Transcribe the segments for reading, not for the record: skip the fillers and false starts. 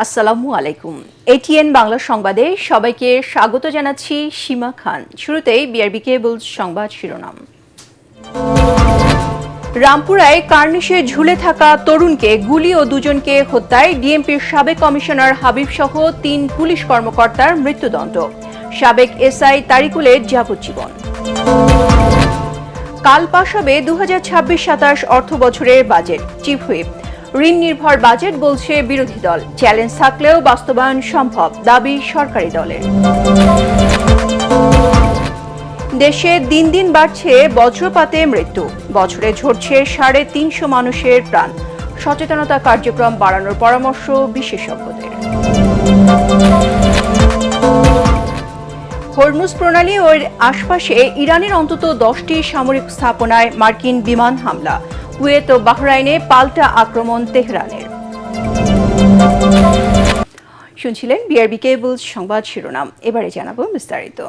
আসসালামু আলাইকুম। এটিএন বাংলা সংবাদে সবাইকে স্বাগত জানাচ্ছি সীমা খান। শুরুতেই বিআরবি কেবল সংবাদ শিরোনাম। রামপুরায় কার্নিশে ঝুলে থাকা তরুণকে গুলি ও দুজনকে হত্যায় ডিএমপির সাবেক কমিশনার হাবিব সহ ৩ পুলিশ কর্মকর্তার মৃত্যুদণ্ড। সাবেক এসআই তারিকুলের যাবজ্জীবন। কাল পাশ হবে 2026-27 অর্থ বছরের বাজেট। চিফ হুইপ, ঋণ নির্ভর বাজেট বলছে বিরোধী দল। চ্যালেঞ্জ থাকলেও বাস্তবায়ন সম্ভব, দাবি সরকারি দলের। দেশে দিন দিন বাড়ছে বজ্রপাতে মৃত্যু। বছরে ঝরছে 350 মানুষের প্রাণ। সচেতনতা কার্যক্রম বাড়ানোর পরামর্শ বিশেষজ্ঞদের। হরমুজ প্রণালী ও আশপাশে ইরানের অন্তত 10টি সামরিক স্থাপনায় মার্কিন বিমান হামলা। কুয়েত ও বাহরাইনে পাল্টা আক্রমণ তেহরানের। শুনছিলেন বিআরবি কেবল সংবাদ শিরোনাম। এবারে জানাবো বিস্তারিত।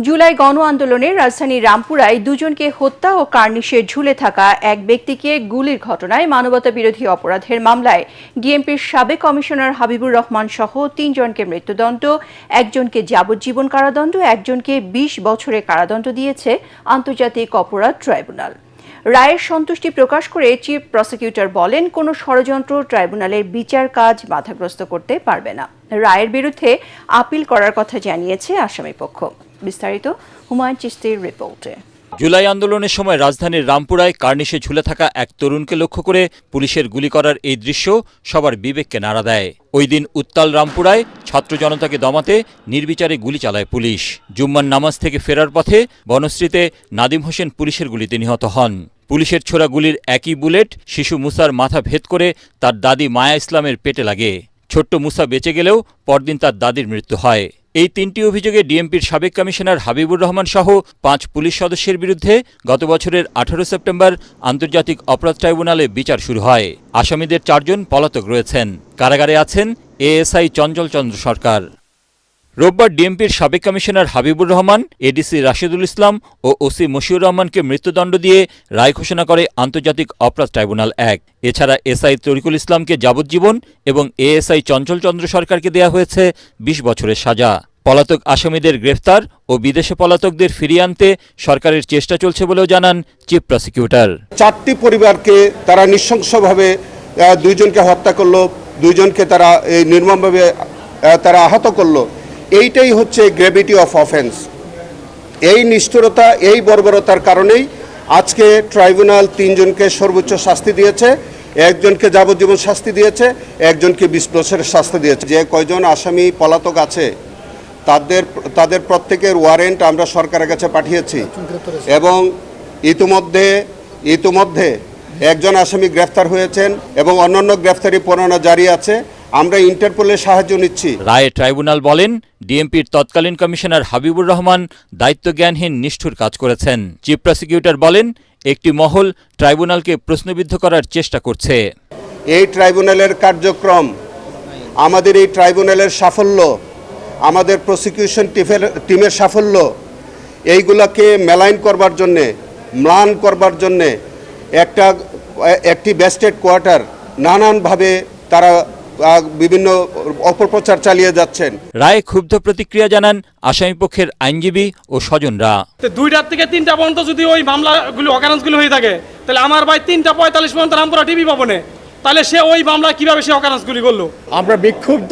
জুলাই গণ আন্দোলনে রাজধানীর রামপুরায় দুজনকে হত্যা ও কার্নিশে ঝুলে থাকা এক ব্যক্তিকে গুলির ঘটনায় মানবতা বিরোধী অপরাধের মামলায় ডিএমপির সাবেক কমিশনার হাবিবুর রহমান সহ 3 জনকে মৃত্যুদণ্ড, একজনকে যাবজ্জীবন কারাদণ্ড, একজনকে 20 বছরের কারাদণ্ড দিয়েছে আন্তর্জাতিক অপরাধ ট্রাইব্যুনাল। রায়ের সন্তুষ্টি প্রকাশ করে চিফ প্রসিকিউটর বলেন, কোনো ষড়যন্ত্র ট্রাইব্যুনালের বিচার কাজ বাধাগ্রস্ত করতে পারবে না। রায়ের বিরুদ্ধে আপিল করার কথা জানিয়েছে আসামি পক্ষ। বিস্তারিত হুমায়ুন চিশতির রিপোর্টে। জুলাই আন্দোলনের সময় রাজধানীর রামপুরায় কার্নিশে ঝুলে থাকা এক তরুণকে লক্ষ্য করে পুলিশের গুলি করার এই দৃশ্য সবার বিবেককে নাড়া দেয়। ওই দিন উত্তাল রামপুরায় ছাত্র জনতাকে দমাতে নির্বিচারে গুলি চালায় পুলিশ। জুম্মার নামাজ থেকে ফেরার পথে বনশ্রীতে নাদিম হোসেন পুলিশের গুলিতে নিহত হন। পুলিশের ছোড়া গুলির একই বুলেট শিশু মুসার মাথা ভেদ করে তার দাদি মায়া ইসলামের পেটে লাগে। ছোট্ট মুসা বেঁচে গেলেও পরদিন তার দাদির মৃত্যু হয়। এই 3টি অভিযোগে ডিএমপির সাবেক কমিশনার হাবিবুর রহমান সহ 5 পুলিশ সদস্যের বিরুদ্ধে গত বছরের 18 সেপ্টেম্বর আন্তর্জাতিক অপরাধ ট্রাইব্যুনালে বিচার শুরু হয়। আসামিদের 4 জন পলাতক রয়েছেন। কারাগারে আছেন এএসআই চঞ্চল চন্দ্র সরকার। রোববার ডিএমপির সাবেক কমিশনার হাবিবুর রহমান, এডিসি রাশেদুল ইসলাম ও ওসি মশিউর রহমানকে মৃত্যুদণ্ড দিয়ে রায় ঘোষণা করে আন্তর্জাতিক অপরাধ ট্রাইব্যুনাল 1। এছাড়া এসআই তরিকুল ইসলামকে যাবজ্জীবন এবং এএসআই চঞ্চল চন্দ্র সরকারকে দেয়া হয়েছে 20 বছরের সাজা। পলাতক আসামিদের গ্রেফতার ও বিদেশে পলাতকদের ফিরিয়ে আনতে সরকারের চেষ্টা চলছে বলেও জানান চিফ প্রসিকিউটর। 4টি পরিবারকে তারা নৃশংসভাবে 2 জনকে হত্যা করলো, 2 জনকে তারা নির্মমভাবে তারা আহত করলো। এইটাই হচ্ছে গ্র্যাভিটি অফ অফেন্স। এই নিষ্ঠুরতা, এই বর্বরতার কারণেই আজকে ট্রাইব্যুনাল 3 জনকে সর্বোচ্চ শাস্তি দিয়েছে, একজনকে যাবজ্জীবন শাস্তি দিয়েছে, একজনকে 20 বছরের শাস্তি দিয়েছে। যে কয়জন আসামি পলাতক আছে তাদের প্রত্যেকের ওয়ারেন্ট আমরা সরকারের কাছে পাঠিয়েছি এবং ইতিমধ্যে একজন আসামি গ্রেফতার হয়েছেন এবং অন্যান্য গ্রেফতারি পরোয়ানা জারি আছে। আমরা ইন্টারপোলের সাহায্য নিচ্ছি। রায়ে ট্রাইব্যুনাল বলেন, ডিএমপির তৎকালীন কমিশনার হাবিবুর রহমান দায়িত্বজ্ঞানহীন নিষ্ঠুর কাজ করেছেন। চিফ প্রসিকিউটর বলেন, একটি মহল ট্রাইব্যুনালকে প্রশ্নবিদ্ধ করার চেষ্টা করছে। এই ট্রাইব্যুনালের কার্যক্রম, আমাদের এই ট্রাইব্যুনালের সাফল্য, আমাদের প্রসিকিউশন টিমের সাফল্য, এইগুলোকে মেলাইন করবার জন্যে, ম্লান করবার জন্যে একটি বেস্টেড কোয়ার্টার নানানভাবে তারা বিভিন্ন অপপ্রচার চালিয়ে যাচ্ছেন। রায়ে ক্ষুব্ধ প্রতিক্রিয়া জানান আসামিপক্ষের আইনজীবী ও স্বজনরা। 2টা থেকে 3টা পর্যন্ত যদি ওই মামলাগুলো অকারেন্সগুলো হয়ে থাকে, তাহলে আমার ভাই 3:45 পর্যন্ত রামপুরা টিভি ভবনে, তাহলে সে ওই মামলা কিভাবে সে অকারেন্সগুলি করলো? আমরা বিক্ষুব্ধ।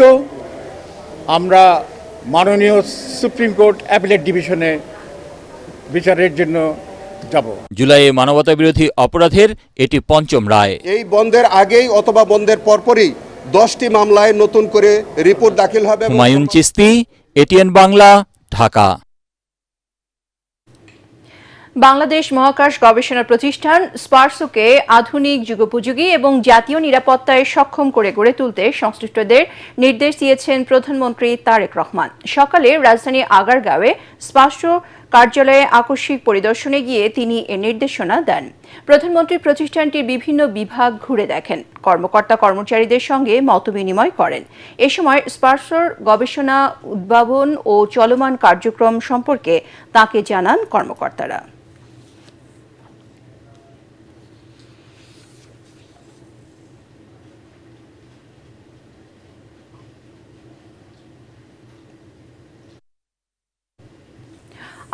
আমরা মাননীয় সুপ্রিম কোর্ট অ্যাপিলেট ডিভিশনে বিচারের জন্য যাব। জুলাইয়ে মানবতা বিরোধী অপরাধের এটি 5ম রায়। এই বন্ধের আগেই অথবা বন্ধের পরপরই 10টি মামলায় নতুন করে রিপোর্ট দাখিল হবে। হুমায়ুন চিশতি, এটিএন বাংলা, ঢাকা। বাংলাদেশ মহাকাশ গবেষণা প্রতিষ্ঠান স্পারসোকে আধুনিক যুগোপযোগী এবং জাতীয় নিরাপত্তায় সক্ষম করে গড়ে তুলতে সংশ্লিষ্টদের নির্দেশ দিয়েছেন প্রধানমন্ত্রী তারেক রহমান। সকালে রাজধানী আগারগাঁওয়ে স্পারসো কার্যালয়ে আকস্মিক পরিদর্শনে গিয়ে তিনি এ নির্দেশনা দেন। প্রধানমন্ত্রী প্রতিষ্ঠানটির বিভিন্ন বিভাগ ঘুরে দেখেন, কর্মকর্তা কর্মচারীদের সঙ্গে মতবিনিময় করেন। এ সময় স্পারসোর গবেষণা, উদ্ভাবন ও চলমান কার্যক্রম সম্পর্কে তাঁকে জানান কর্মকর্তারা।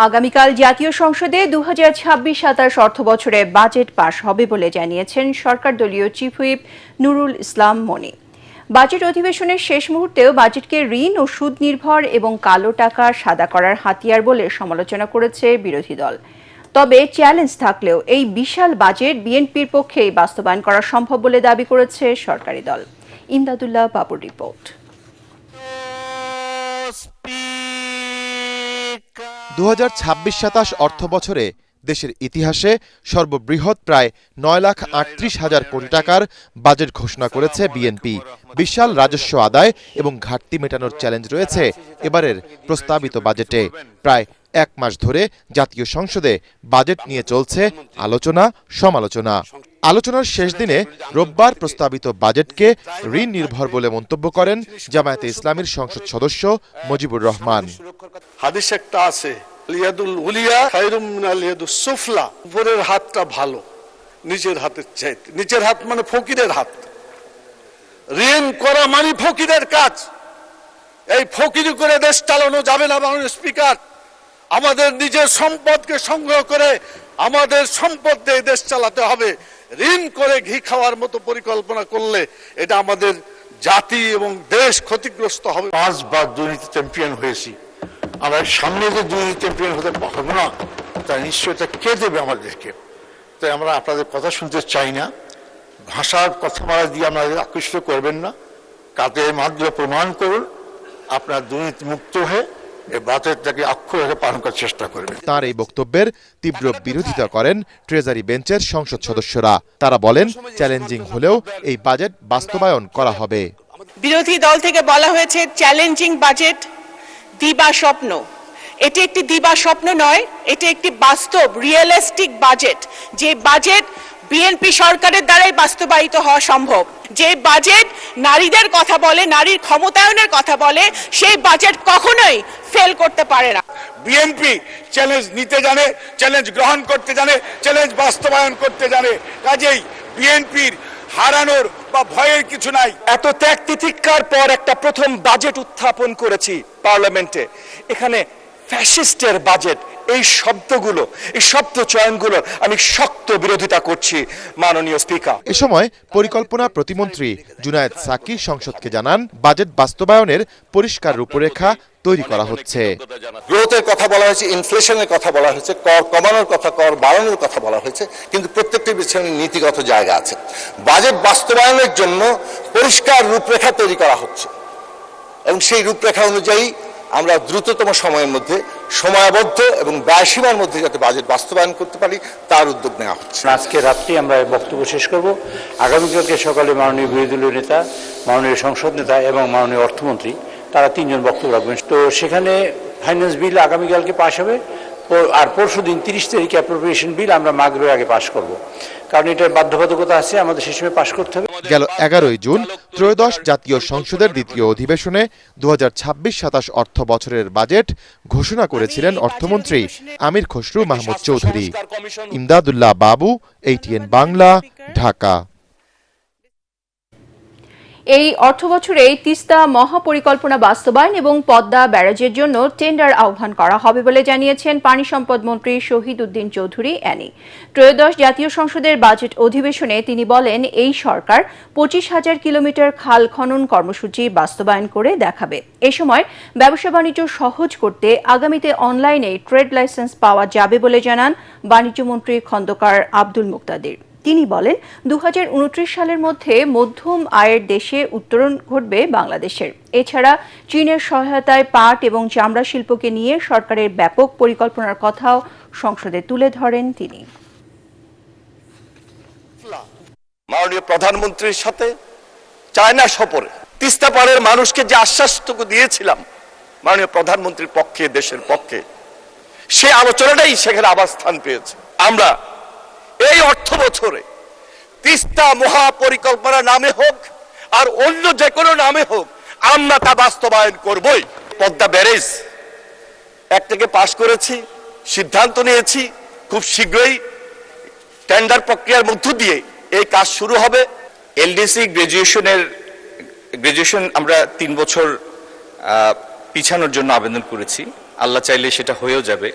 আগামীকাল জাতীয় সংসদে 2026-27 অর্থবছরে বাজেট পাশ হবে বলে জানিয়েছেন সরকার দলীয় চিফ হুইপ নুরুল ইসলাম মনি। বাজেট অধিবেশনের শেষ মুহূর্তেও বাজেটকে ঋণ ও সুদ নির্ভর এবং কালো টাকা সাদা করার হাতিয়ার বলে সমালোচনা করেছে বিরোধী দল। তবে চ্যালেঞ্জ থাকলেও এই বিশাল বাজেট বিএনপির পক্ষেই বাস্তবায়ন করা সম্ভব বলে দাবি করেছে সরকারি দল। ইমদাদুল্লাহ বাবুর রিপোর্ট। 2026-27 অর্থ বছরে দেশের ইতিহাসে সর্ববৃহৎ প্রায় 9,38,000 কোটি টাকার বাজেট ঘোষণা করেছে বিএনপি। বিশাল রাজস্ব আদায় এবং ঘাটতি মেটানোর চ্যালেঞ্জ রয়েছে এবারের প্রস্তাবিত বাজেটে। প্রায় এক মাস ধরে জাতীয় সংসদে বাজেট নিয়ে চলছে আলোচনা সমালোচনা। আলোচনার শেষ দিনে রোববার প্রস্তাবিত বাজেটকে ঋণ নির্ভর বলে মন্তব্য করেন জামায়াতে ইসলামীর সংসদ সদস্য মুজিবুর রহমান। হাদিস একটা আছে, লিয়াদুল উলিয়া খায়রুম মিনাল ইয়াদুস সুফলা, উপরের হাতটা ভালো নিচের হাতের চাইতে। নিচের হাত মানে ফকিরের হাত। ঋণ করা মানে ফকিরের কাজ। এই ফকিরি করে দেশ চালানো যাবে না। মাননীয় স্পিকার, আমাদের নিজের সম্পদকে সংগ্রহ করে আমাদের সম্পদ দিয়ে দেশ চালাতে হবে। ঋণ করে ঘি খাওয়ার মতো পরিকল্পনা করলে এটা আমাদের জাতি এবং দেশ ক্ষতিগ্রস্ত হবে। 5 বার দুর্নীতি চ্যাম্পিয়ন হয়েছি, আমরা সামনে যে দুর্নীতি চ্যাম্পিয়ন হতে পারবো না, তার নিশ্চয়তা কে দেবে আমাদেরকে? তাই আমরা আপনাদের কথা শুনতে চাই না। ভাষার কথাবার্তা দিয়ে আমাদের আকৃষ্ট করবেন না। কাজের মাধ্যমে প্রমাণ করুন আপনার দুর্নীতি মুক্ত হয়ে এই বাজেটটাকে অক্ষরে পালন করার চেষ্টা করবেন। তার এই বক্তব্যের তীব্র বিরোধিতা করেন ট্রেজারি বেঞ্চের সংসদ সদস্যরা। তারা বলেন, চ্যালেঞ্জিং হলেও এই বাজেট বাস্তবায়ন করা হবে। বিরোধী দল থেকে বলা হয়েছে চ্যালেঞ্জিং বাজেট, দিবা স্বপ্ন। এটি একটি দিবা স্বপ্ন নয়, এটি একটি বাস্তব রিয়েলিস্টিক বাজেট। যে বাজেট বিএনপি সরকারের দ্বারাই বাস্তবায়িত হওয়া সম্ভব। যে বাজেট নারীদের কথা বলে, নারীর ক্ষমতায়নের কথা বলে, সেই বাজেট কখনোই ফেল করতে পারে না। বিএনপি চ্যালেঞ্জ নিতে জানে, চ্যালেঞ্জ গ্রহণ করতে জানে, চ্যালেঞ্জ বাস্তবায়ন করতে জানে। কাজেই বিএনপির হারানোর বা ভয়ের কিছু নাই। এত ত্যাগ তিতিক্ষার পর একটা প্রথম বাজেট উত্থাপন করেছি পার্লামেন্টে। এখানে ফ্যাসিস্টের বাজেট, এই শব্দগুলো, এই শব্দ চয়নগুলো আমি শক্ত বিরোধিতা করছি মাননীয় স্পিকার। এ সময় পরিকল্পনা প্রতিমন্ত্রী জুনায়েদ সাকি সংসদকে জানান, বাজেট বাস্তবায়নের পরিষ্কার রূপরেখা তৈরি করা হচ্ছে। গ্রোথের কথা বলা হয়েছে, ইনফ্লেশনের কথা বলা হয়েছে, কর কমানোর কথা, কর বাড়ানোর কথা বলা হয়েছে, কিন্তু প্রত্যেকটির পিছনে নীতিগত জায়গা আছে। বাজেট বাস্তবায়নের জন্য পরিষ্কার রূপরেখা তৈরি করা হচ্ছে এবং সেই রূপরেখা অনুযায়ী আমরা দ্রুততম সময়ের মধ্যে সময়াবদ্ধ এবং ব্যয়সীমার মধ্যে যাতে বাজেট বাস্তবায়ন করতে পারি তার উদ্যোগ নেওয়া হচ্ছে। আজকে রাত্রি আমরা বক্তব্য শেষ করব। আগামীকালকে সকালে মাননীয় বিরোধী দলীয় নেতা, মাননীয় সংসদ নেতা এবং মাননীয় অর্থমন্ত্রী তারা 3 জন বক্তব্য রাখবেন। তো সেখানে ফাইন্যান্স বিল আগামীকালকে পাশ হবে, আর পরশু দিন 30 তারিখে অ্যাপ্রোপ্রিয়েশন বিল আমরা মাগরিবের আগে পাশ করব, কারণ এটার বাধ্যবাধকতা আছে, আমাদের সেই সময় পাশ করতে হবে। গেল 11 জুন ত্রয়োদশ জাতীয় সংসদের দ্বিতীয় অধিবেশনে 2026-27 অর্থ বছরের বাজেট ঘোষণা করেছিলেন অর্থমন্ত্রী আমির খসরু মাহমুদ চৌধুরী। ইমদাদুল্লাহ বাবু, ATN বাংলা, ঢাকা। এই অর্থবছরে তিস্তা মহাপরিকল্পনা বাস্তবায়ন এবং পদ্মা ব্যারাজের জন্য টেন্ডার আহ্বান করা হবে বলে জানিয়েছেন পানি সম্পদ মন্ত্রী শহীদ উদ্দিন চৌধুরী অ্যানি। ত্রয়োদশ জাতীয় সংসদের বাজেট অধিবেশনে তিনি বলেন, এই সরকার 25,000 কিলোমিটার খাল খনন কর্মসূচি বাস্তবায়ন করে দেখাবে। এ সময় ব্যবসা বাণিজ্য সহজ করতে আগামীতে অনলাইনে ট্রেড লাইসেন্স পাওয়া যাবে বলে জানান বাণিজ্যমন্ত্রী খন্দকার আব্দুল মুক্তাদির। তিনি বলেন, 2029 সালের মধ্যে মধ্যম আয়ের দেশে উত্তরণ ঘটবে বাংলাদেশের। এছাড়া চীনের সহায়তায় পাট এবং চামড়া শিল্পকে নিয়ে সরকারের ব্যাপক পরিকল্পনার কথাও সংসদে তুলে ধরেন তিনি। মাননীয় প্রধানমন্ত্রীর সাথে চায়না সফরে তিস্তা পাড়ের মানুষকে যে আশ্বাসটুকু দিয়েছিলাম মাননীয় প্রধানমন্ত্রীর পক্ষে, দেশের পক্ষে, সে আলোচনাটাই সেখানে আবার স্থান পেয়েছে। আমরা এই অর্থ বছরে তিস্তা মহাপরিকল্পনা নামে হোক আর অন্য যে কোনো নামে হোক আমরা তা বাস্তবায়ন করবই। পদ্মা ব্যারেজ একটাকে পাশ করেছি, সিদ্ধান্ত নিয়েছি খুব শীঘ্রই টেন্ডার প্রক্রিয়ার মধ্য দিয়ে এই কাজ শুরু হবে। এলডিসি গ্রাজুয়েশন আমরা 3 বছর পিছানোর জন্য আবেদন করেছি, আল্লাহ চাইলে সেটা হয়েও যাবে।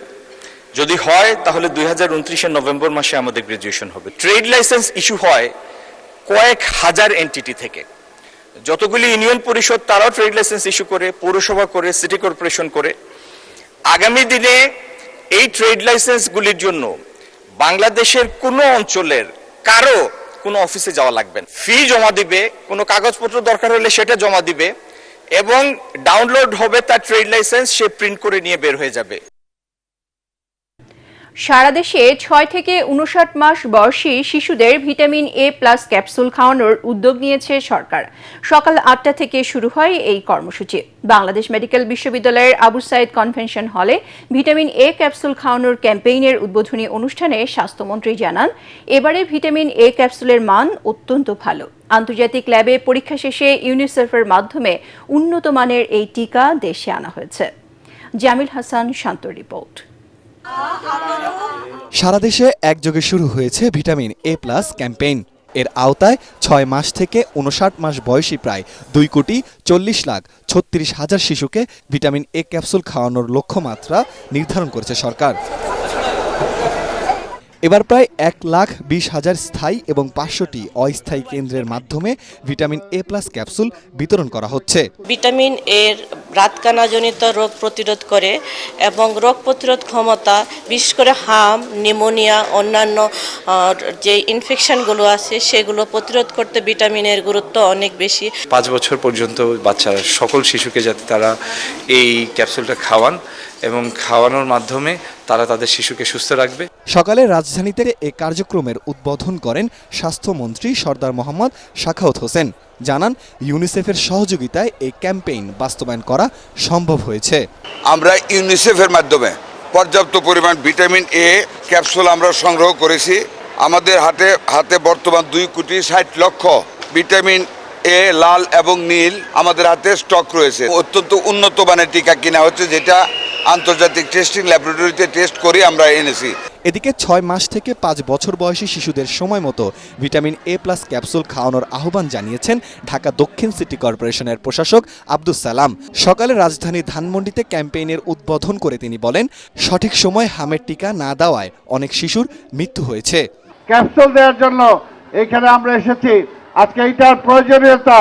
যদি হয় তাহলে 2029 নভেম্বর মাসে আমাদের গ্রাজুয়েশন হবে। ট্রেড লাইসেন্স ইস্যু হয় কয়েক হাজার এন্টিটি থেকে। যতগুলি ইউনিয়ন পরিষদ তারাও ট্রেড লাইসেন্স ইস্যু করে, পৌরসভা করে, সিটি কর্পোরেশন করে। আগামী দিনে এই ট্রেড লাইসেন্সগুলির জন্য বাংলাদেশের কোনো অঞ্চলের কারো কোনো অফিসে যাওয়া লাগবে না। ফি জমা দিবে, কোনো কাগজপত্র দরকার হলে সেটা জমা দিবে এবং ডাউনলোড হবে তার ট্রেড লাইসেন্স, সে প্রিন্ট করে নিয়ে বের হয়ে যাবে। সারা দেশে 6 থেকে 59 মাস বয়সী শিশুদের ভিটামিন এ প্লাস ক্যাপসুল খাওয়ানোর উদ্যোগ নিয়েছে সরকার। সকাল 8টা থেকে শুরু হয় এই কর্মসূচি। বাংলাদেশ মেডিকেল বিশ্ববিদ্যালয়ের আবু সাইদ কনভেনশন হলে ভিটামিন এ ক্যাপসুল খাওয়ানোর ক্যাম্পেইনের উদ্বোধনী অনুষ্ঠানে স্বাস্থ্যমন্ত্রী জানান, এবারে ভিটামিন এ ক্যাপসুলের মান অত্যন্ত ভালো। আন্তর্জাতিক ল্যাবে পরীক্ষা শেষে ইউনিসেফের মাধ্যমে উন্নত মানের এই টিকা দেশে আনা হয়েছে। জামিল হাসান শান্তর রিপোর্ট। সারা দেশে একযোগে শুরু হয়েছে ভিটামিন এ প্লাস ক্যাম্পেইন। এর আওতায় 6 মাস থেকে 59 মাস বয়সী প্রায় 2,40,36,000 শিশুকে ভিটামিন এ ক্যাপসুল খাওয়ানোর লক্ষ্যমাত্রা নির্ধারণ করেছে সরকার। এবার প্রায় 1,20,000 স্থায়ী এবং 500টি অস্থায়ী কেন্দ্রের মাধ্যমে ভিটামিন এ প্লাস ক্যাপসুল বিতরণ করা হচ্ছে। ভিটামিন এর রাতকানাজনিত রোগ প্রতিরোধ করে এবং রোগ প্রতিরোধ ক্ষমতা, বিশেষ করে হাম, নিউমোনিয়া, অন্যান্য যে ইনফেকশনগুলো আছে সেগুলো প্রতিরোধ করতে ভিটামিনের গুরুত্ব অনেক বেশি। 5 বছর পর্যন্ত বাচ্চারা, সকল শিশুকে যাতে তারা এই ক্যাপসুলটা খাওয়ান এবং খাওয়ানোর মাধ্যমে তারা তাদের শিশুকে সুস্থ রাখবে। সকালে রাজধানীতে এ কার্যক্রমের উদ্বোধন করেন স্বাস্থ্যমন্ত্রী সরদার মোহাম্মদ সাখাওয়াত হোসেন। জানান, ইউনিসেফের সহযোগিতায় এই ক্যাম্পেইন বাস্তবায়ন করা সম্ভব হয়েছে। আমরা ইউনিসেফের মাধ্যমে পর্যাপ্ত পরিমাণ ভিটামিন এ ক্যাপসুল আমরা সংগ্রহ করেছি। আমাদের হাতে বর্তমান 2,60,00,000 ভিটামিন এ লাল এবং নীল আমাদের হাতে স্টক রয়েছে। অত্যন্ত উন্নত মানের টিকা কিনা হচ্ছে, যেটা আন্তর্জাতিক টেস্টিং ল্যাবরেটরিতে টেস্ট করে আমরা এনেছি। এদিকে 6 মাস থেকে 5 বছর বয়সী শিশুদের সময় মতো ভিটামিন এ প্লাস ক্যাপসুল খাওয়ানোর আহ্বান জানিয়েছেন ঢাকা দক্ষিণ সিটি কর্পোরেশনের প্রশাসক আব্দুস সালাম। সকালে রাজধানীর ধানমন্ডিতে ক্যাম্পেইনের উদ্বোধন করে তিনি বলেন, সঠিক সময় হামের টিকা না দেওয়ায় অনেক শিশুর মৃত্যু হয়েছে। ক্যাপসুল দেওয়ার জন্য এখানে আমরা এসেছি। আজকে এইটার প্রয়োজনীয়তা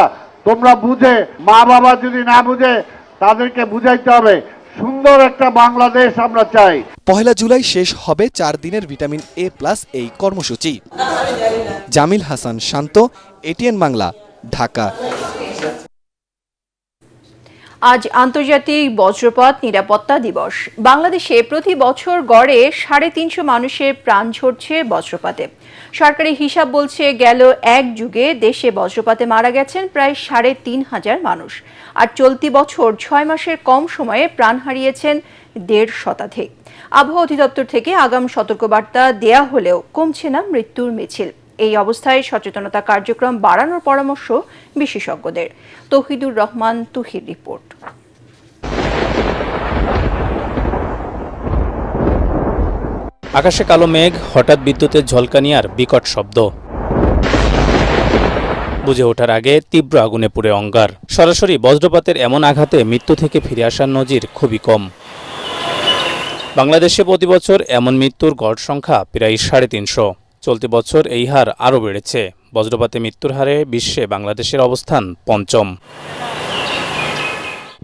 তোমরা বুঝে, মা বাবা যদি না বুঝে তাদেরকে বুঝাইতে হবে। সুন্দর একটা বাংলাদেশ আমরা চাই। 1 জুলাই শেষ হবে 4 দিনের ভিটামিন এ প্লাস এই কর্মসূচি। জামিল হাসান শান্ত, এটিএন বাংলা, ঢাকা। আজ আন্তর্জাতিক বজ্রপাত নিরাপত্তা দিবস। বাংলাদেশে প্রতি বছর গড়ে 350 মানুষের প্রাণ ঝরছে বজ্রপাতে। সরকারি হিসাব বলছে, গেল এক যুগে দেশে বজ্রপাতে মারা গেছেন প্রায় 3,500 মানুষ। আর চলতি বছর 6 মাসের কম সময়ে প্রাণ হারিয়েছেন 1.5 শতাধিক। আবহাওয়া অধিদপ্তর থেকে আগাম সতর্কবার্তা দেয়া হলেও কমছে না মৃত্যুর মিছিল। এই অবস্থায় সচেতনতা কার্যক্রম বাড়ানোর পরামর্শ বিশেষজ্ঞদের। তৌহিদুর রহমান তুহির রিপোর্ট। আকাশে কালো মেঘ, হঠাৎ বিদ্যুতের ঝলকানি আর বিকট শব্দ। বুঝে ওঠার আগে তীব্র আগুনে পুড়ে অঙ্গার। সরাসরি বজ্রপাতের এমন আঘাতে মৃত্যু থেকে ফিরে আসার নজির খুবই কম। বাংলাদেশে প্রতি বছর এমন মৃত্যুর গড় সংখ্যা প্রায় 350। চলতি বছর এই হার আরও বেড়েছে। বজ্রপাতে মৃত্যুর হারে বিশ্বে বাংলাদেশের অবস্থান 5ম।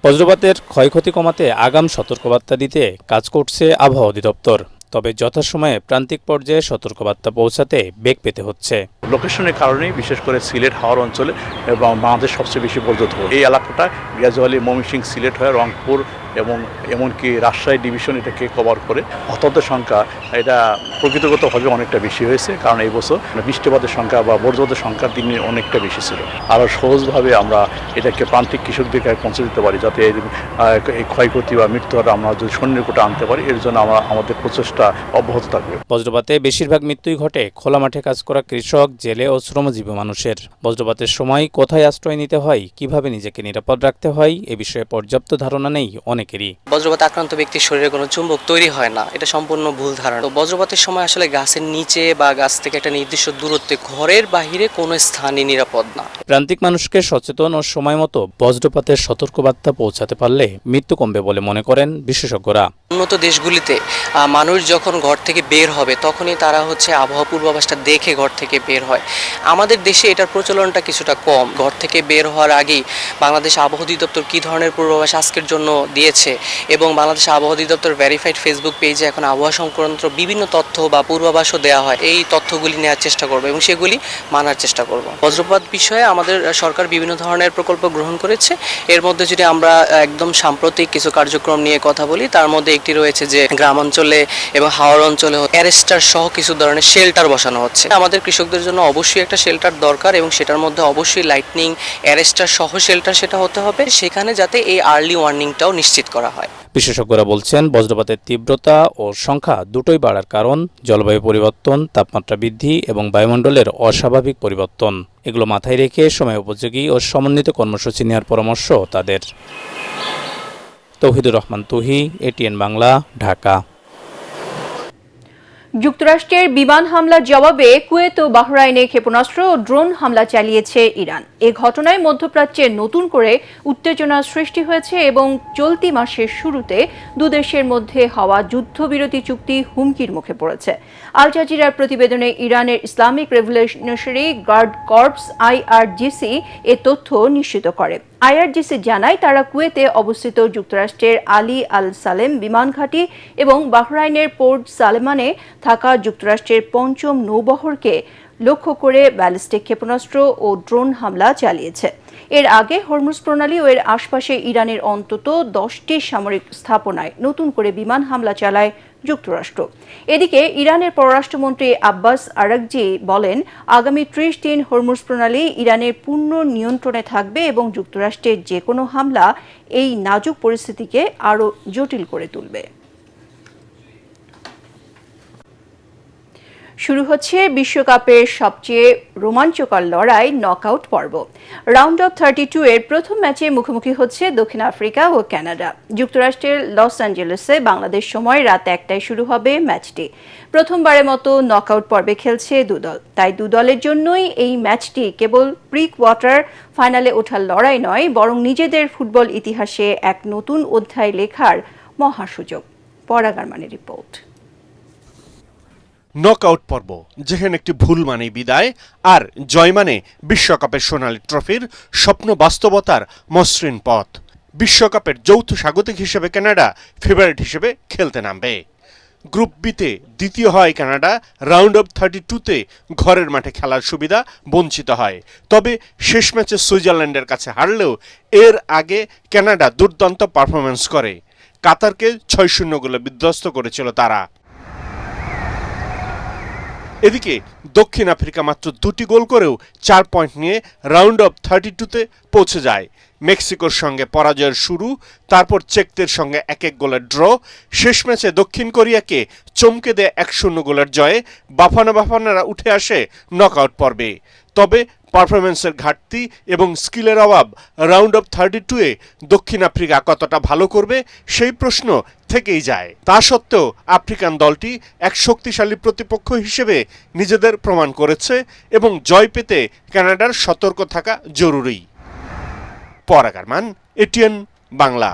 বজ্রপাতের ক্ষয়ক্ষতি কমাতে আগাম সতর্কবার্তা দিতে কাজ করছে আবহাওয়া অধিদপ্তর। তবে যথাসময়ে প্রান্তিক পর্যায়ে সতর্কবার্তা পৌঁছাতে বেগ পেতে হচ্ছে। লোকেশনের কারণেই বিশেষ করে সিলেট হাওর অঞ্চলে এবং বাংলাদেশ সবচেয়ে বেশি বজ্রপাত হয়। এই এলাকাটা গ্রাজুয়ালি ময়মনসিংহ, সিলেট হয়ে রংপুর এবং এমনকি রাজশাহী ডিভিশন এটাকে কভার করে। হতাহতের সংখ্যা এটা প্রকৃতিগতভাবে অনেকটা বেশি হয়েছে, কারণ এই বছর বৃষ্টিপাতের সংখ্যা বা বজ্রপাতের সংখ্যা দিনে অনেকটা বেশি ছিল। আরও সহজভাবে আমরা এটাকে প্রান্তিক কৃষকদের কাছে পৌঁছে দিতে পারি, যাতে এই ক্ষয়ক্ষতি বা মৃত্যু হার আমরা যদি সন্নিকটে আনতে পারি। এর জন্য আমাদের প্রচেষ্টা অব্যাহত থাকবে। বজ্রপাতে বেশিরভাগ মৃত্যুই ঘটে খোলা মাঠে কাজ করা কৃষক, জেলে ও শ্রমজীবী মানুষের। বজ্রপাতের সময় কোথায় আশ্রয় নিতে হয়, কিভাবে নিজেকে নিরাপদ রাখতে হয়, এ বিষয়ে পর্যাপ্ত ধারণা নেই অনেক অনেকেরই। বজ্রপাতে আক্রান্ত ব্যক্তির শরীরে কোনো চুম্বক তৈরি হয় না, এটা সম্পূর্ণ ভুল ধারণা। তো বজ্রপাতের সময় আসলে গাছের নিচে বা গাছ থেকে একটা নির্দিষ্ট দূরত্বে, ঘরের বাহিরে কোনো স্থানই নিরাপদ না। প্রান্তিক মানুষকে সচেতন ও সময় মতো বজ্রপাতের সতর্কবার্তা পৌঁছাতে পারলে মৃত্যু কমবে বলে মনে করেন বিশেষজ্ঞরা। উন্নত দেশগুলিতে মানুষ যখন ঘর থেকে বের হবে তখনই তারা আবহাওয়া পূর্বাভাসটা দেখে ঘর থেকে বের হয়। আমাদের দেশে এটার প্রচলনটা কিছুটা কম। ঘর থেকে বের হওয়ার আগেই বাংলাদেশ আবহাওয়া অধিদপ্তর কী ধরনের পূর্বাভাস আজকের জন্য দিয়েছে এবং বাংলাদেশ আবহাওয়া অধিদপ্তর ভেরিফাইড ফেসবুক পেজে এখন আবহাওয়া সংক্রান্ত বিভিন্ন তথ্য বা পূর্বাভাসও দেওয়া হয়। এই তথ্যগুলি নেওয়ার চেষ্টা করব এবং সেগুলি মানার চেষ্টা করব। বজ্রপাত বিষয়ে আমাদের সরকার বিভিন্ন ধরনের প্রকল্প গ্রহণ করেছে। এর মধ্যে যদি আমরা একদম সাম্প্রতিক কিছু কার্যক্রম নিয়ে কথা বলি, তার মধ্যে একটি রয়েছে যে গ্রাম অঞ্চলে এবং হাওর অঞ্চলে অ্যারেস্টার সহ কিছু ধরনের শেল্টার বসানো হচ্ছে। আমাদের কৃষকদের জন্য অবশ্যই একটা শেল্টার দরকার এবং সেটার মধ্যে অবশ্যই লাইটনিং অ্যারেস্টার সহ শেল্টার সেটা হতে হবে, সেখানে যাতে এই আর্লি ওয়ার্নিংটাও নিশ্চিত করা হয়। বিশেষজ্ঞরা বলছেন বজ্রপাতের তীব্রতা ও সংখ্যা দুটোই বাড়ার কারণ জলবায়ু পরিবর্তন, তাপমাত্রা বৃদ্ধি এবং বায়ুমণ্ডলের অস্বাভাবিক পরিবর্তন। এগুলো মাথায় রেখে সময় উপযোগী ও সমন্বিত কর্মসূচি নেওয়ার পরামর্শ তাদের। তৌহিদুর রহমান তুহি, এটিএন বাংলা, ঢাকা। যুক্তরাষ্ট্রের বিমান হামলার জবাবে কুয়েত ও বাহরাইনে ক্ষেপণাস্ত্র ও ড্রোন হামলা চালিয়েছে ইরান। এ ঘটনায় মধ্যপ্রাচ্যে নতুন করে উত্তেজনার সৃষ্টি হয়েছে এবং চলতি মাসের শুরুতে দুদেশের মধ্যে হওয়া যুদ্ধবিরতি চুক্তি হুমকির মুখে পড়েছে। আল জাজিরার প্রতিবেদনে ইরানের Islamic revolutionary guard corps IRGC এ তথ্য নিশ্চিত করে। IRGC জানায় তারা কুয়েতে অবস্থিত যুক্তরাষ্ট্রের আলী আল সালেম বিমান ঘাঁটি এবং বাহরাইনের পোর্ট সালেমানে থাকা যুক্তরাষ্ট্রের পঞ্চম নৌবহরকে লক্ষ্য করে ব্যালিস্টিক ক্ষেপণাস্ত্র ও ড্রোন হামলা চালিয়েছে। এর আগে হরমুজ প্রণালী ও এর আশপাশে ইরানের অন্তত 10টি সামরিক স্থাপনায় নতুন করে বিমান হামলা চালায় যুক্তরাষ্ট্র। এদিকে ইরানের পররাষ্ট্রমন্ত্রী আব্বাস আরাকজি বলেন, আগামী 30 দিন হরমুজ প্রণালী ইরানের পূর্ণ নিয়ন্ত্রণে থাকবে এবং যুক্তরাষ্ট্রের যে কোনো হামলা এই নাজুক পরিস্থিতিকে আরও জটিল করে তুলবে। শুরু হচ্ছে বিশ্বকাপের সবচেয়ে রোমাঞ্চকর লড়াই, নকআউট পর্ব। রাউন্ড অফ 32 এর প্রথম ম্যাচে মুখোমুখি হচ্ছে দক্ষিণ আফ্রিকা ও কানাডা। যুক্তরাষ্ট্রের লস অ্যাঞ্জেলেসে বাংলাদেশ সময় রাত 1টায় শুরু হবে ম্যাচটি। প্রথমবারের মতো নকআউট পর্বে খেলছে দুদল, তাই দুদলের জন্যই এই ম্যাচটি কেবল প্রি কোয়ার্টার ফাইনালে ওঠার লড়াই নয়, বরং নিজেদের ফুটবল ইতিহাসে এক নতুন অধ্যায় লেখার মহা সুযোগ। পরাগ আরমানের রিপোর্ট। নকআউট পর্ব, যেখানে একটি ভুল মানে বিদায় আর জয় মানে বিশ্বকাপের সোনালী ট্রফির স্বপ্ন বাস্তবতার মসৃণ পথ। বিশ্বকাপের যৌথ স্বাগতিক হিসেবে কানাডা ফেভারিট হিসেবে খেলতে নামবে। গ্রুপ বিতে দ্বিতীয় হয় কানাডা, রাউন্ড অফ 32তে ঘরের মাঠে খেলার সুবিধা বঞ্চিত হয়। তবে শেষ ম্যাচে সুইজারল্যান্ডের কাছে হারলেও এর আগে কানাডা দুর্দান্ত পারফরমেন্স করে। কাতারকে 6-0 গোলে বিধ্বস্ত করেছিল তারা। এদিকে দক্ষিণ আফ্রিকা মাত্র 2টি গোল করেও 4 পয়েন্ট নিয়ে রাউন্ড অফ 32তে পৌঁছে যায়। মেক্সিকোর সঙ্গে পরাজয়ের শুরু, তারপর চেকদের সঙ্গে 1-1 গোলের ড্র, শেষ ম্যাচে দক্ষিণ কোরিয়াকে চমকে দেয় 1-0 গোলের জয়ে বাফানারা উঠে আসে নকআউট পর্বে। তবে পারফরমেন্সের ঘাটতি এবং স্কিলের অভাব রাউন্ড অফ 32-এ দক্ষিণ আফ্রিকা কতটা ভালো করবে সেই প্রশ্ন থেকেই যায়। তা সত্ত্বেও আফ্রিকান দলটি এক শক্তিশালী প্রতিপক্ষ হিসেবে নিজেদের প্রমাণ করেছে এবং জয় পেতে কানাডার সতর্ক থাকা জরুরি। পরাগ আরমান, এটিএন বাংলা।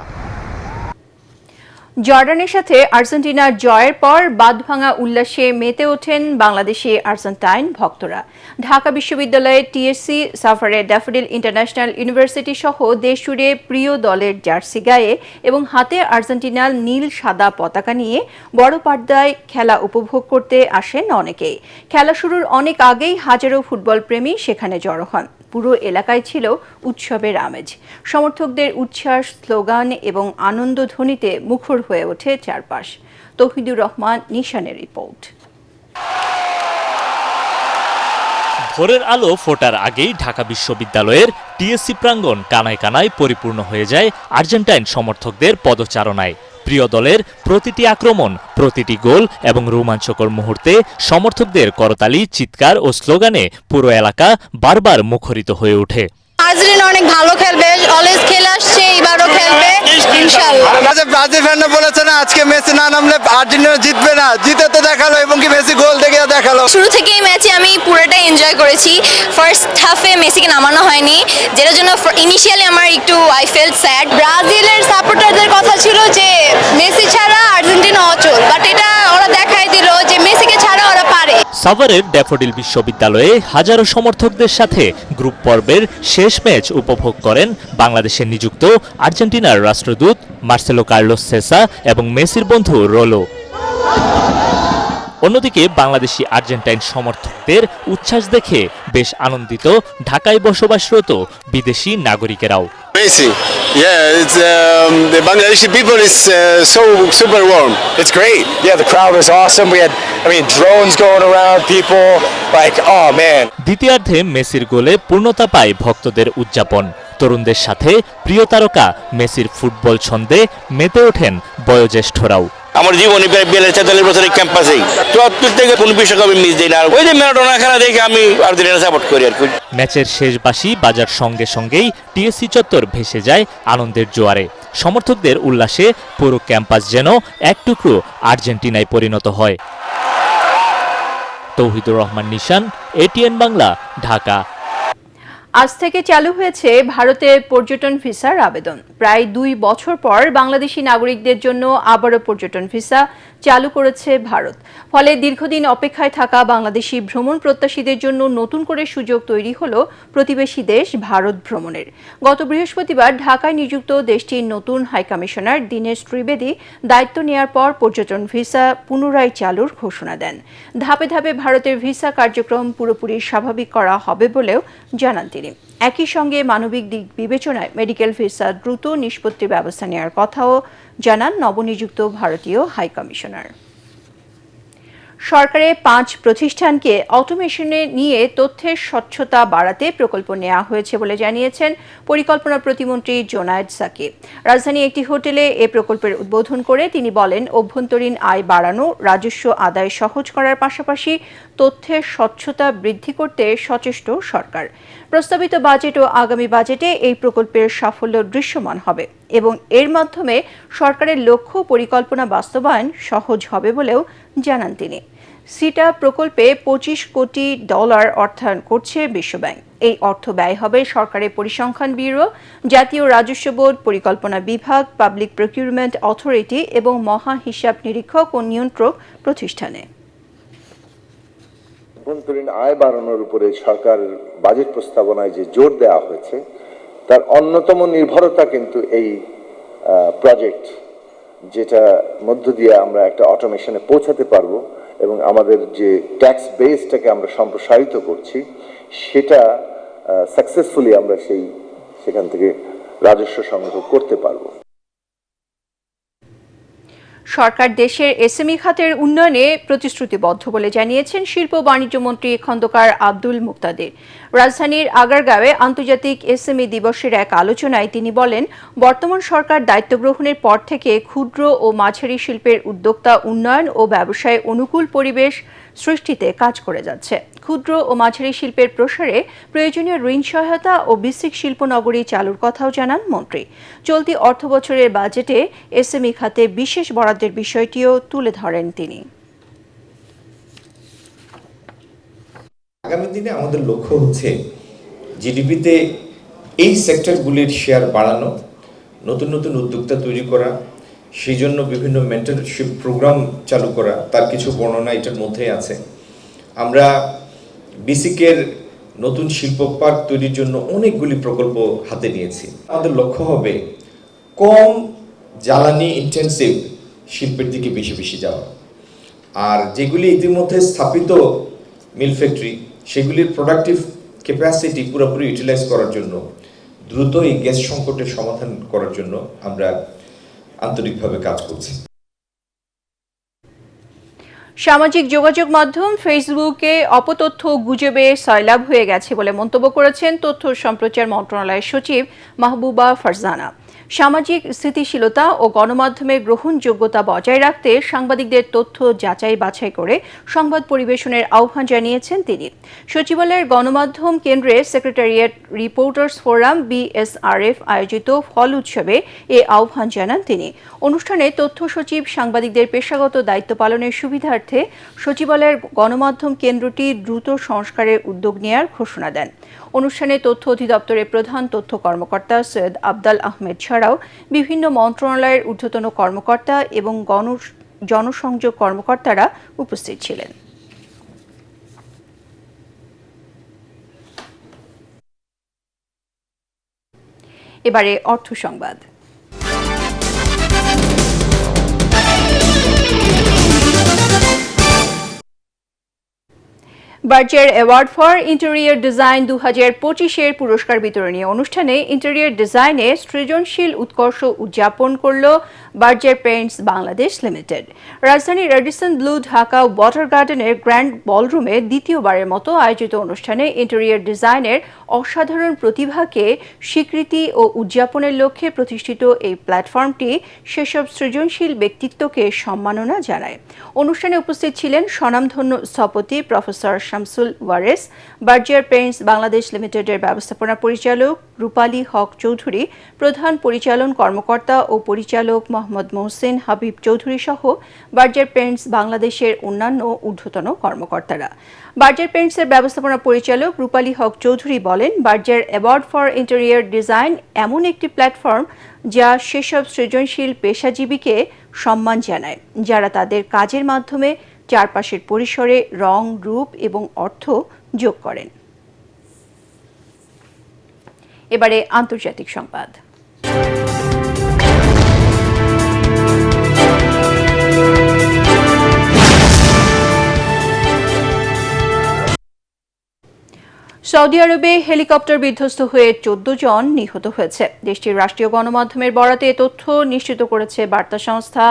জর্ডানের সাথে আর্জেন্টিনার জয়ের পর বাঁধভাঙা উল্লাসে মেতে ওঠেন বাংলাদেশি আর্জেন্টাইন ভক্তরা। ঢাকা বিশ্ববিদ্যালয়ের টিএসসি সাফারে ড্যাফোডিল ইন্টারন্যাশনাল ইউনিভার্সিটি সহ দেশজুড়ে প্রিয় দলের জার্সি গায়ে এবং হাতে আর্জেন্টিনার নীল সাদা পতাকা নিয়ে বড় পর্দায় খেলা উপভোগ করতে আসেন অনেকেই। খেলা শুরুর অনেক আগেই হাজারো ফুটবল প্রেমী সেখানে জড়ো হন। পুরো এলাকায় ছিল উৎসবের আমেজ। সমর্থকদের উচ্ছ্বাস, স্লোগান এবং আনন্দ ধ্বনিতে মুখর হয়ে ওঠে চারপাশ। তৌহিদুর রহমান, নিশানের রিপোর্ট। ভোরের আলো ফোটার আগেই ঢাকা বিশ্ববিদ্যালয়ের টিএসসি প্রাঙ্গণ কানায় কানায় পরিপূর্ণ হয়ে যায় আর্জেন্টাইন সমর্থকদের পদচারণায়। প্রিয় দলের প্রতিটি আক্রমণ, প্রতিটি গোল এবং রোমাঞ্চকর মুহূর্তে সমর্থকদের করতালি, চিৎকার ও স্লোগানে পুরো এলাকা বারবার মুখরিত হয়ে ওঠে। আর্জেন্টিনা অনেক ভালো খেলবে, অলওয়েজ খেলে আসছে, এবারও খেলবে ইনশাআল্লাহ। ব্রাজিল ফ্যানরা বলেছে না আজকে মেসি না নামলে আর্জেন্টিনা জিতবে না, জিতে তো দেখালো এবং কি মেসি গোল দেখে দেখালো। শুরু থেকে এই ম্যাচে আমি পুরোটা এনজয় করেছি। ফার্স্ট হাফে মেসিকে নামানো হয়নি, যেটার জন্য ইনিশিয়ালি আমার একটু আই ফেল্ট স্যাড। ব্রাজিলের সাপোর্টারদের কথা ছিল যে মেসি ছাড়া আর্জেন্টিনা অচল, বাট এটা ওরা দেখাই দিল যে মেসিকে ছাড়া ওরা পারে। সাভারের ড্যাফোডিল বিশ্ববিদ্যালয়ে হাজারো সমর্থকদের সাথে গ্রুপ পর্বের শেষ ম্যাচ উপভোগ করেন বাংলাদেশে নিযুক্ত আর্জেন্টিনার রাষ্ট্রদূত মার্সেলো কার্লোস সেসা এবং মেসির বন্ধু রোলো। অন্যদিকে বাংলাদেশি আর্জেন্টাইন সমর্থকদের উচ্ছ্বাস দেখে বেশ আনন্দিত ঢাকায় বসবাসরত বিদেশি নাগরিকেরাও। Amazing. Yeah, it's the Bangladeshi people is so super warm. It's great. Yeah, the crowd was awesome. We had, drones going around, people like, oh man. দ্বিতীয়ার্ধে মেসির গোলে পূর্ণতা পায় ভক্তদের উদযাপন। তরুণদের সাথে প্রিয় তারকা মেসির ফুটবল ছন্দে মেতে ওঠেন বয়োজ্যেষ্ঠরাও। আমার জীবনে প্রায় 42-43 বছরের ক্যাম্পাসেই 74 থেকে কোন বিশ্বকাপ মিস দিই না। ওই যে ম্যারাডোনা খেলা দেখে আমি আর্জেন্টিনা সাপোর্ট করি আর কি। ম্যাচের শেষ বাঁশি বাজার সঙ্গে সঙ্গেই টিএসসি চত্বর ভেসে যায় আনন্দের জোয়ারে। সমর্থকদের উল্লাসে পুরো ক্যাম্পাস যেন এক টুকরো আর্জেন্টিনায় পরিণত হয়। তৌহিদুর রহমান নিশান, এটিএন বাংলা, ঢাকা। আজ থেকে চালু হয়েছে ভারতের পর্যটন ভিসার আবেদন। প্রায় 2 বছর পর বাংলাদেশি নাগরিকদের জন্য আবারও পর্যটন ভিসা চালু করেছে ভারত। ফলে দীর্ঘদিন অপেক্ষায় থাকা বাংলাদেশি ভ্রমণ প্রত্যাশীদের জন্য নতুন করে সুযোগ তৈরি হলো প্রতিবেশী দেশ ভারত ভ্রমণের। গত বৃহস্পতিবার ঢাকায় নিযুক্ত দেশটির নতুন হাইকমিশনার দীনেশ ত্রিবেদী দায়িত্ব নেওয়ার পর পর্যটন ভিসা পুনরায় চালুর ঘোষণা দেন। ধাপে ধাপে ভারতের ভিসা কার্যক্রম পুরোপুরি স্বাভাবিক করা হবে বলেও জানান তিনি। একই সঙ্গে মানবিক দিক বিবেচনায় মেডিকেল ভিসা দ্রুত নিষ্পত্তির ব্যবস্থা নেওয়ার কথাও জানান নবনিযুক্ত ভারতীয় হাইকমিশনার। সরকারের 5 প্রতিষ্ঠানকে অটোমেশনে নিয়ে তথ্যের স্বচ্ছতা বাড়াতে প্রকল্প নেওয়া হয়েছে বলে জানিয়েছেন পরিকল্পনা প্রতিমন্ত্রী জোনায়েদ সাকিব। রাজধানী একটি হোটেলে এ প্রকল্পের উদ্বোধন করে তিনি বলেন, অভ্যন্তরীণ আয় বাড়ানো, রাজস্ব আদায় সহজ করার পাশাপাশি তথ্যের স্বচ্ছতা বৃদ্ধি করতে সচেষ্ট সরকার। প্রস্তাবিত বাজেট ও আগামী বাজেটে এই প্রকল্পের সাফল্য দৃশ্যমান হবে এবং এর মাধ্যমে সরকারের লক্ষ্য পরিকল্পনা বাস্তবায়ন সহজ হবে বলেও জানান তিনি। সিটা প্রকল্পে $25 কোটি অর্থায়ন করছে বিশ্বব্যাংক। এই অর্থ ব্যয় হবে সরকারের পরিসংখ্যান ব্যুরো, জাতীয় রাজস্ব বোর্ড, পরিকল্পনা বিভাগ, পাবলিক প্রকিউরমেন্ট অথরিটি এবং মহা হিসাব নিরীক্ষক ও নিয়ন্ত্রক প্রতিষ্ঠানে। অভ্যন্তরীণ আয় বাড়ানোর উপরে সরকারের বাজেট প্রস্তাবনায় যে জোর দেওয়া হয়েছে তার অন্যতম নির্ভরতা কিন্তু এই প্রজেক্ট, যেটা মধ্য দিয়ে আমরা একটা অটোমেশনে পৌঁছাতে পারবো এবং আমাদের যে ট্যাক্স বেসটাকে আমরা সম্প্রসারিত করছি সেটা সাকসেসফুলি আমরা সেখান থেকে রাজস্ব সংগ্রহ করতে পারবো। সরকার দেশের এসএমই খাতের উন্নয়নে প্রতিশ্রুতিবদ্ধ বলে জানিয়েছেন শিল্প ও বাণিজ্য মন্ত্রী খন্দকার আব্দুল মুক্তাদির। রাজধানীর আগারগাঁওয়ে আন্তর্জাতিক এসএমই দিবসের এক আলোচনায় তিনি বলেন, বর্তমান সরকার দায়িত্ব গ্রহণের পর থেকে ক্ষুদ্র ও মাঝারি শিল্পের উদ্যোক্তা উন্নয়ন ও ব্যবসায় অনুকূল পরিবেশ সৃষ্টিতে কাজ করে যাচ্ছে। ক্ষুদ্র ও মাঝারি শিল্পের প্রসারে প্রয়োজনীয় ঋণ সহায়তা ও বিসিক শিল্পনগরী চালুর কথাও জানান মন্ত্রী। চলতি অর্থবছরের বাজেটে এসএমই খাতে বিশেষ বরাদ্দের বিষয়টিও তুলে ধরেন তিনি। আগামী দিনে আমাদের লক্ষ্য হচ্ছে জিডিপিতে এই সেক্টরগুলির শেয়ার বাড়ানো, নতুন নতুন উদ্যোক্তা তৈরি করা, সেই জন্য বিভিন্ন মেন্টরশিপ প্রোগ্রাম চালু করা, তার কিছু বর্ণনা এটার মধ্যেই আছে। আমরা বিসিকের নতুন শিল্প পার্ক তৈরির জন্য অনেকগুলি প্রকল্প হাতে নিয়েছি। আমাদের লক্ষ্য হবে কম জ্বালানি ইন্টেন্সিভ শিল্পের দিকে বেশি বেশি যাওয়া, আর যেগুলি ইতিমধ্যে স্থাপিত মিল ফ্যাক্টরি সেগুলির প্রোডাক্টিভ ক্যাপাসিটি পুরোপুরি ইউটিলাইজ করার জন্য, দ্রুত এই গ্যাস সংকটের সমাধান করার জন্য আমরা আন্তরিকভাবে কাজ করছি। সামাজিক যোগাযোগ মাধ্যম ফেসবুকে অপতথ্য গুজবে সয়লাব হয়ে গেছে বলে মন্তব্য করেছেন তথ্য সম্প্রচার মন্ত্রণালয়ের সচিব মাহবুবা ফারজানা। সামাজিক স্থিতিশীলতা ও গণমাধ্যমের গ্রহণযোগ্যতা বজায় রাখতে সাংবাদিকদের তথ্য যাচাই বাছাই করে সংবাদ পরিবেশনের আহ্বান জানিয়েছেন তিনি। সচিবালয়ের গণমাধ্যম কেন্দ্রে সেক্রেটারিয়েট রিপোর্টার্স ফোরাম BSRF আয়োজিত ফল উৎসবে এ আহ্বান জানান তিনি। অনুষ্ঠানে তথ্য সচিব সাংবাদিকদের পেশাগত দায়িত্ব পালনের সুবিধার্থে সচিবালয়ের গণমাধ্যম কেন্দ্রটি দ্রুত সংস্কারের উদ্যোগ নেওয়ার ঘোষণা দেন। অনুষ্ঠানে তথ্য অধিদপ্তরের প্রধান তথ্য কর্মকর্তা সৈয়দ আবদাল আহমেদ ছাড়াও বিভিন্ন মন্ত্রণালয়ের ঊর্ধ্বতন কর্মকর্তা এবং জনসংযোগ কর্মকর্তারা উপস্থিত ছিলেন। এবারে অর্থ সংবাদ। Berger award for interior design 2025-এর পুরস্কার বিতরণী অনুষ্ঠানে ইন্টেরিয়র ডিজাইনে সৃজনশীল উৎকর্ষ উদযাপন করল বার্জার পেইন্টস বাংলাদেশ লিমিটেড। রাজধানীর রেডিসন ব্লু ঢাকা ওয়াটার গার্ডেনের গ্র্যান্ড বলরুমে দ্বিতীয়বারের মতো আয়োজিত অনুষ্ঠানে ইন্টেরিয়র ডিজাইনের অসাধারণ প্রতিভাকে স্বীকৃতি ও উদযাপনের লক্ষ্যে প্রতিষ্ঠিত এই প্ল্যাটফর্মটি সেসব সৃজনশীল ব্যক্তিত্বকে সম্মাননা জানায়। অনুষ্ঠানে উপস্থিত ছিলেন স্বনামধন্য স্থপতি প্রফেসর শামসুল ওয়ারেস, বার্জার পেইন্টস বাংলাদেশ লিমিটেডের ব্যবস্থাপনা পরিচালক রূপালী হক চৌধুরী, প্রধান পরিচালন কর্মকর্তা ও পরিচালক মোহাম্মদ মোহসিন হাবিব চৌধুরী সহ বার্জার পেইন্টস বাংলাদেশের অন্যান্য ঊর্ধ্বতন কর্মকর্তারা। বার্জার পেইন্টসের ব্যবস্থাপনা পরিচালক রূপালী হক চৌধুরী বলেন, Berger award for interior design এমন একটি প্ল্যাটফর্ম যা সেসব সৃজনশীল পেশাজীবীকে সম্মান জানায় যারা তাদের কাজের মাধ্যমে চারপাশের পরিসরে রং, রূপ এবং অর্থ যোগ করেন। এবারে আন্তর্জাতিক সংবাদ। সৌদি আরবে হেলিকপ্টার বিধ্বস্ত হয়ে 14 জন নিহত হয়েছে। দেশটির রাষ্ট্রীয় গণমাধ্যমের বরাতে তথ্য নিশ্চিত করেছে বার্তা সংস্থা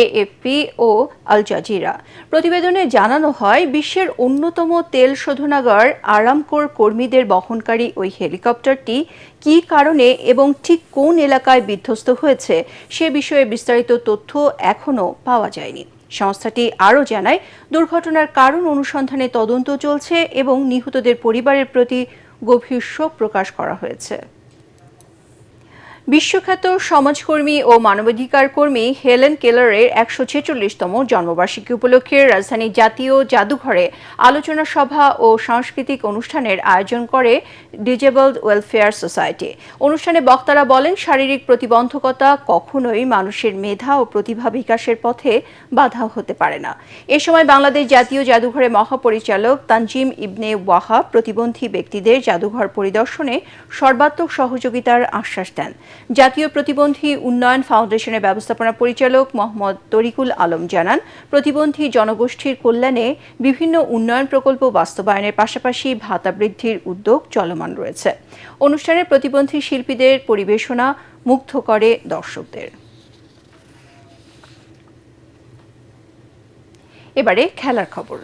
AFP ও আল জাজিরা। প্রতিবেদনে জানানো হয়, বিশ্বের অন্যতম তেল শোধনাগার আরামকোর কর্মীদের বহনকারী ওই হেলিকপ্টারটি কী কারণে এবং ঠিক কোন এলাকায় বিধ্বস্ত হয়েছে সে বিষয়ে বিস্তারিত তথ্য এখনও পাওয়া যায়নি। সংস্থাটি আরও জানায়, দুর্ঘটনার কারণ অনুসন্ধানে তদন্ত চলছে এবং নিহতদের পরিবারের প্রতি গভীর শোক প্রকাশ করা হয়েছে। বিশ্বখ্যাত সমাজকর্মী ও মানবাধিকার কর্মী হেলেন কেলারের 146তম জন্মবার্ষিকী উপলক্ষে রাজধানীর জাতীয় জাদুঘরে আলোচনা সভা ও সাংস্কৃতিক অনুষ্ঠানের আয়োজন করে ডিজেবলড ওয়েলফেয়ার সোসাইটি। অনুষ্ঠানে বক্তারা বলেন, শারীরিক প্রতিবন্ধকতা কখনোই মানুষের মেধা ও প্রতিভা বিকাশের পথে বাধা হতে পারে না। এ সময় বাংলাদেশ জাতীয় জাদুঘরের মহাপরিচালক তানজিম ইবনে ওয়াহাব প্রতিবন্ধী ব্যক্তিদের জাদুঘর পরিদর্শনে সর্বাত্মক সহযোগিতার আশ্বাস দেন। জাতীয় প্রতিবন্ধী উন্নয়ন ফাউন্ডেশনের ব্যবস্থাপনা পরিচালক মোহাম্মদ তরিকুল আলম জানান, প্রতিবন্ধী জনগোষ্ঠীর কল্যাণে বিভিন্ন উন্নয়ন প্রকল্প বাস্তবায়নের পাশাপাশি ভাতা বৃদ্ধির উদ্যোগ চলমান রয়েছে। অনুষ্ঠানে প্রতিবন্ধী শিল্পীদের পরিবেশনা মুগ্ধ করে দর্শকদের। এবারে খেলার খবর।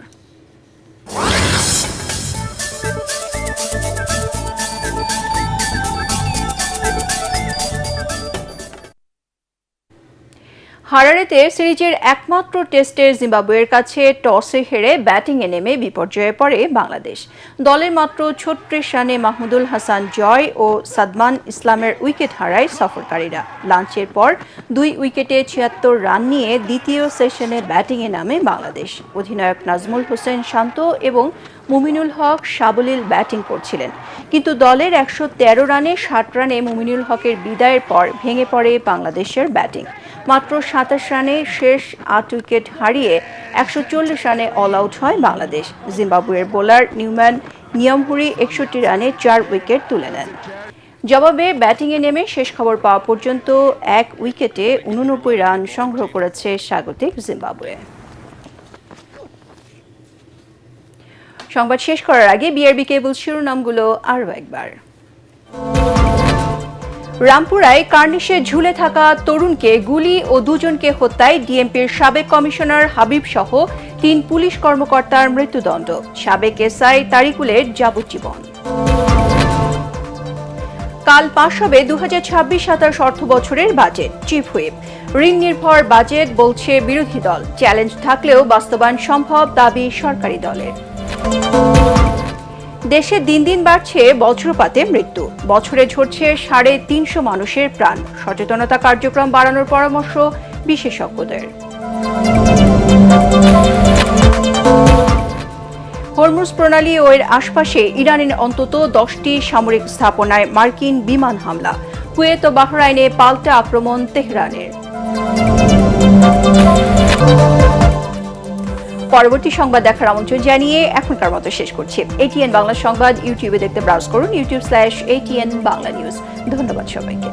হারারেতে সিরিজের একমাত্র টেস্টে জিম্বাবুয়ের কাছে টসে হেরে ব্যাটিংয়ে নেমে বিপর্যয়ে পড়ে বাংলাদেশ। দলের মাত্র 36 রানে মাহমুদুল হাসান জয় ও সাদমান ইসলামের উইকেট হারায় সফরকারীরা। লাঞ্চের পর 2 উইকেটে 76 রান নিয়ে দ্বিতীয় সেশনে ব্যাটিংয়ে নামে বাংলাদেশ। অধিনায়ক নাজমুল হোসেন শান্ত এবং মুমিনুল হক সাবলীল ব্যাটিং করছিলেন, কিন্তু দলের 113 রানে 60 রানে মুমিনুল হকের বিদায়ের পর ভেঙে পড়ে বাংলাদেশের ব্যাটিং। মাত্র 27 রানে শেষ 8 উইকেট হারিয়ে 140 রানে অল আউট হয় বাংলাদেশ। জিম্বাবুয়ের বোলার নিউম্যান নিয়মহুরি 61 রানে 4 উইকেট তুলে নেন। জবাবে ব্যাটিংয়ে নেমে শেষ খবর পাওয়া পর্যন্ত 1 উইকেটে 89 রান সংগ্রহ করেছে স্বাগতিক জিম্বাবুয়ে। সংবাদ শেষ করার আগে বিআরবি কেবল শিরোনামগুলো আরও একবার। রামপুরায় কার্নিশে ঝুলে থাকা তরুণকে গুলি ও 2 জনকে হত্যায় ডিএমপির সাবেক কমিশনার হাবিব সহ 3 পুলিশ কর্মকর্তার মৃত্যুদণ্ড। সাবেক এসআই তারিকুলের যাবজ্জীবন। কাল পাশ হবে 2026-27 অর্থ বছরের বাজেট। চিফ হুইপ, ঋণ নির্ভর বাজেট বলছে বিরোধী দল। চ্যালেঞ্জ থাকলেও বাস্তবায়ন সম্ভব দাবি সরকারি দলের। দেশে দিন দিন বাড়ছে বজ্রপাতে মৃত্যু। বছরে ঝরছে 350 মানুষের প্রাণ। সচেতনতা কার্যক্রম বাড়ানোর পরামর্শ বিশেষজ্ঞদের। হরমুজ প্রণালী ও এর আশপাশে ইরানের অন্তত 10টি সামরিক স্থাপনায় মার্কিন বিমান হামলা। কুয়েত ও বাহরাইনে পাল্টা আক্রমণ তেহরানের। পরবর্তী সংবাদ দেখার আমন্ত্রণ জানিয়ে এখনকার মতো শেষ করছি। ATN বাংলা সংবাদ ইউটিউবে দেখতে ব্রাউজ করুন youtube.com/ATN বাংলা নিউজ। ধন্যবাদ সবাইকে।